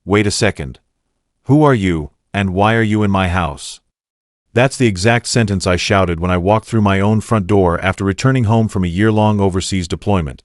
"Wait a second. Who are you, and why are you in my house?" That's the exact sentence I shouted when I walked through my own front door after returning home from a year-long overseas deployment,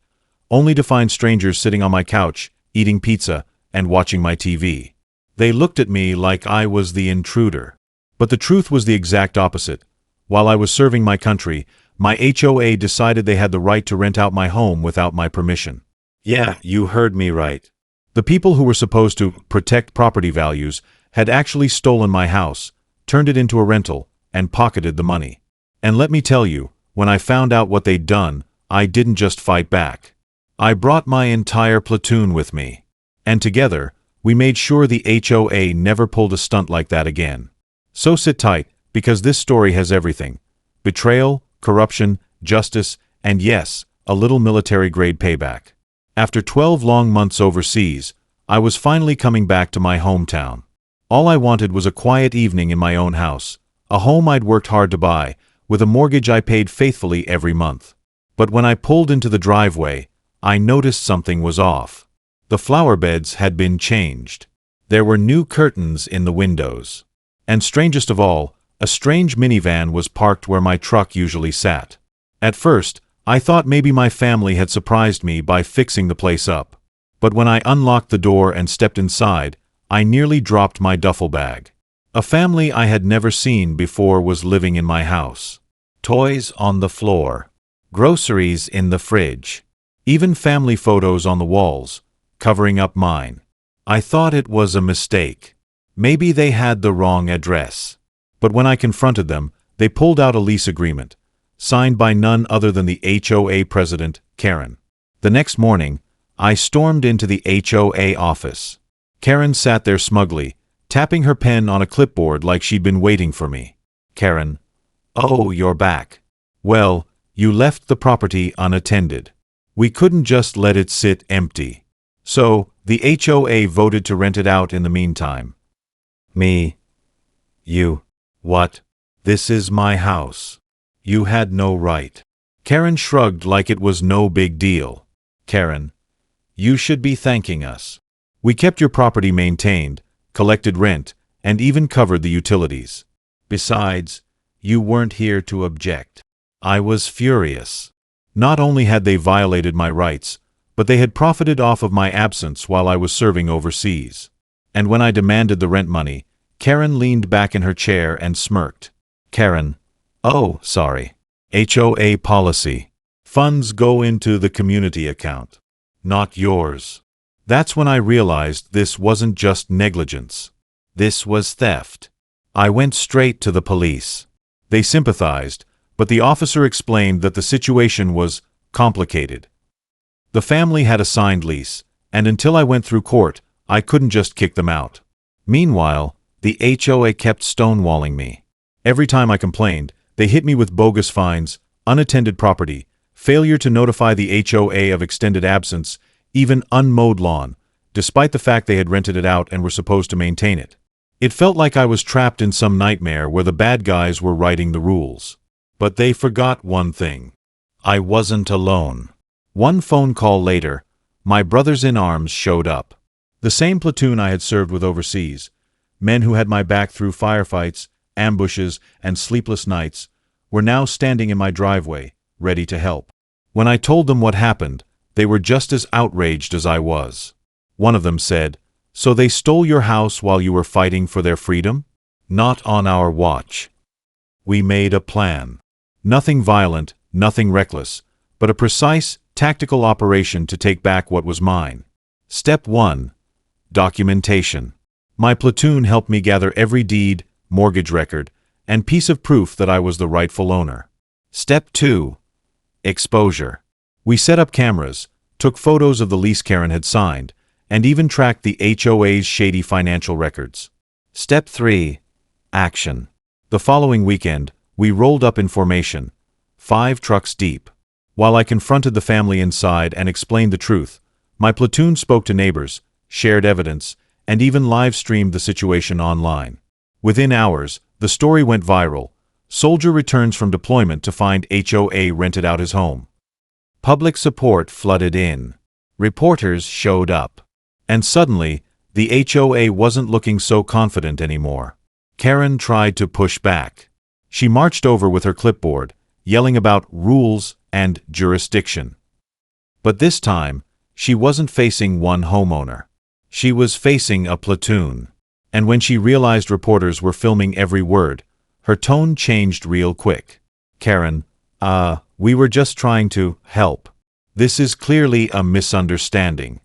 only to find strangers sitting on my couch, eating pizza, and watching my TV. They looked at me like I was the intruder. But the truth was the exact opposite. While I was serving my country, my HOA decided they had the right to rent out my home without my permission. Yeah, you heard me right. The people who were supposed to protect property values had actually stolen my house, turned it into a rental, and pocketed the money. And let me tell you, when I found out what they'd done, I didn't just fight back. I brought my entire platoon with me. And together, we made sure the HOA never pulled a stunt like that again. So sit tight, because this story has everything: betrayal, corruption, justice, and yes, a little military-grade payback. After 12 long months overseas, I was finally coming back to my hometown. All I wanted was a quiet evening in my own house, a home I'd worked hard to buy, with a mortgage I paid faithfully every month. But when I pulled into the driveway, I noticed something was off. The flower beds had been changed. There were new curtains in the windows. And strangest of all, a strange minivan was parked where my truck usually sat. At first, I thought maybe my family had surprised me by fixing the place up. But when I unlocked the door and stepped inside, I nearly dropped my duffel bag. A family I had never seen before was living in my house. Toys on the floor, groceries in the fridge, even family photos on the walls, covering up mine. I thought it was a mistake. Maybe they had the wrong address. But when I confronted them, they pulled out a lease agreement, signed by none other than the HOA president, Karen. The next morning, I stormed into the HOA office. Karen sat there smugly, tapping her pen on a clipboard like she'd been waiting for me. Karen: "Oh, you're back. Well, you left the property unattended. We couldn't just let it sit empty. So, the HOA voted to rent it out in the meantime." Me. You. What? This is my house. You had no right. Karen shrugged like it was no big deal. Karen: "You should be thanking us. We kept your property maintained, collected rent, and even covered the utilities. Besides, you weren't here to object." I was furious. Not only had they violated my rights, but they had profited off of my absence while I was serving overseas. And when I demanded the rent money, Karen leaned back in her chair and smirked. Karen: "Oh, sorry. HOA policy. Funds go into the community account, not yours." That's when I realized this wasn't just negligence. This was theft. I went straight to the police. They sympathized, but the officer explained that the situation was complicated. The family had a signed lease, and until I went through court, I couldn't just kick them out. Meanwhile, the HOA kept stonewalling me. Every time I complained, they hit me with bogus fines, unattended property, failure to notify the HOA of extended absence, even unmowed lawn, despite the fact they had rented it out and were supposed to maintain it. It felt like I was trapped in some nightmare where the bad guys were writing the rules. But they forgot one thing. I wasn't alone. One phone call later, my brothers-in-arms showed up. The same platoon I had served with overseas, men who had my back through firefights, ambushes, and sleepless nights, were now standing in my driveway, ready to help. When I told them what happened, they were just as outraged as I was. One of them said, "So they stole your house while you were fighting for their freedom?" Not on our watch. We made a plan. Nothing violent, nothing reckless, but a precise, tactical operation to take back what was mine. Step 1. Documentation. My platoon helped me gather every deed, mortgage record, and piece of proof that I was the rightful owner. Step 2. Exposure. We set up cameras, took photos of the lease Karen had signed, and even tracked the HOA's shady financial records. Step 3. Action. The following weekend, we rolled up in formation, 5 trucks deep. While I confronted the family inside and explained the truth, my platoon spoke to neighbors, shared evidence, and even live-streamed the situation online. Within hours, the story went viral. Soldier returns from deployment to find HOA rented out his home. Public support flooded in. Reporters showed up. And suddenly, The HOA wasn't looking so confident anymore. Karen tried to push back. She marched over with her clipboard, yelling about rules and jurisdiction. But this time, she wasn't facing one homeowner. She was facing a platoon. And when she realized reporters were filming every word, her tone changed real quick. Karen, we were just trying to help. This is clearly a misunderstanding.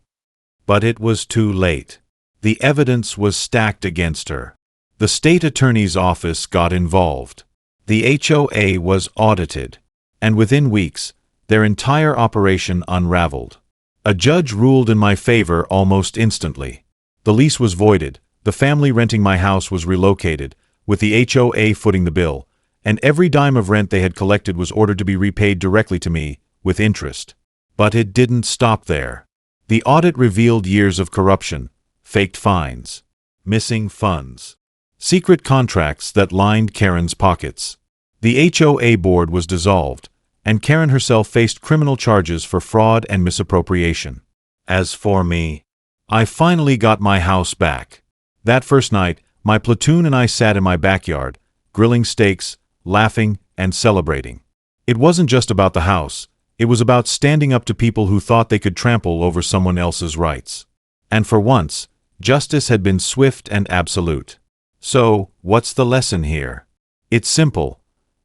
But it was too late. The evidence was stacked against her. The state attorney's office got involved. The HOA was audited. And within weeks, their entire operation unraveled. A judge ruled in my favor almost instantly. The lease was voided, the family renting my house was relocated, with the HOA footing the bill, and every dime of rent they had collected was ordered to be repaid directly to me, with interest. But it didn't stop there. The audit revealed years of corruption, faked fines, missing funds, secret contracts that lined Karen's pockets. The HOA board was dissolved, and Karen herself faced criminal charges for fraud and misappropriation. As for me, I finally got my house back. That first night, my platoon and I sat in my backyard, grilling steaks, laughing, and celebrating. It wasn't just about the house, it was about standing up to people who thought they could trample over someone else's rights. And for once, justice had been swift and absolute. So, what's the lesson here? It's simple.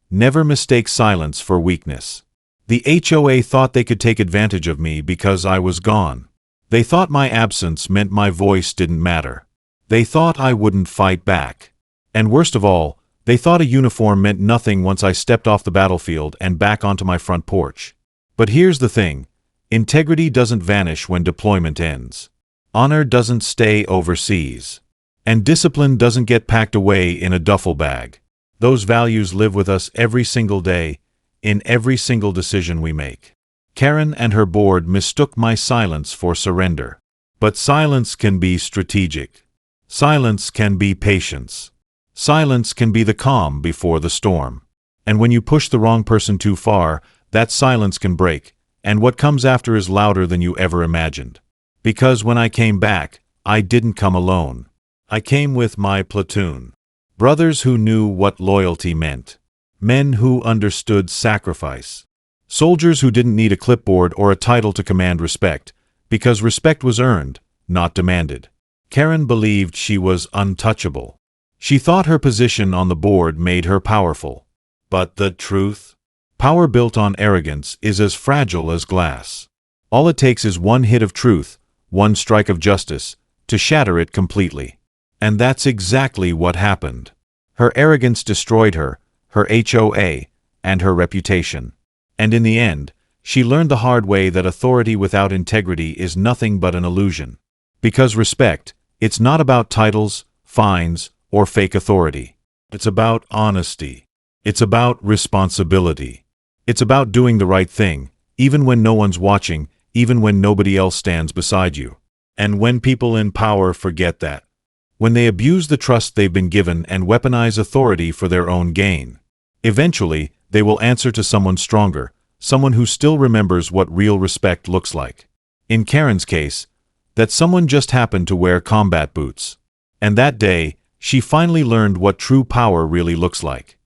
Never mistake silence for weakness. The HOA thought they could take advantage of me because I was gone. They thought my absence meant my voice didn't matter. They thought I wouldn't fight back. And worst of all, they thought a uniform meant nothing once I stepped off the battlefield and back onto my front porch. But here's the thing. Integrity doesn't vanish when deployment ends. Honor doesn't stay overseas. And discipline doesn't get packed away in a duffel bag. Those values live with us every single day, in every single decision we make. Karen and her board mistook my silence for surrender. But silence can be strategic. Silence can be patience. Silence can be the calm before the storm. And when you push the wrong person too far, that silence can break, and what comes after is louder than you ever imagined. Because when I came back, I didn't come alone. I came with my platoon. Brothers who knew what loyalty meant. Men who understood sacrifice. Soldiers who didn't need a clipboard or a title to command respect, because respect was earned, not demanded. Karen believed she was untouchable. She thought her position on the board made her powerful. But the truth? Power built on arrogance is as fragile as glass. All it takes is one hit of truth, one strike of justice, to shatter it completely. And that's exactly what happened. Her arrogance destroyed her, her HOA, and her reputation. And in the end, she learned the hard way that authority without integrity is nothing but an illusion. Because respect, it's not about titles, fines, or fake authority. It's about honesty. It's about responsibility. It's about doing the right thing, even when no one's watching, even when nobody else stands beside you. And when people in power forget that. When they abuse the trust they've been given and weaponize authority for their own gain. Eventually, they will answer to someone stronger, someone who still remembers what real respect looks like. In Karen's case, that someone just happened to wear combat boots. And that day, she finally learned what true power really looks like.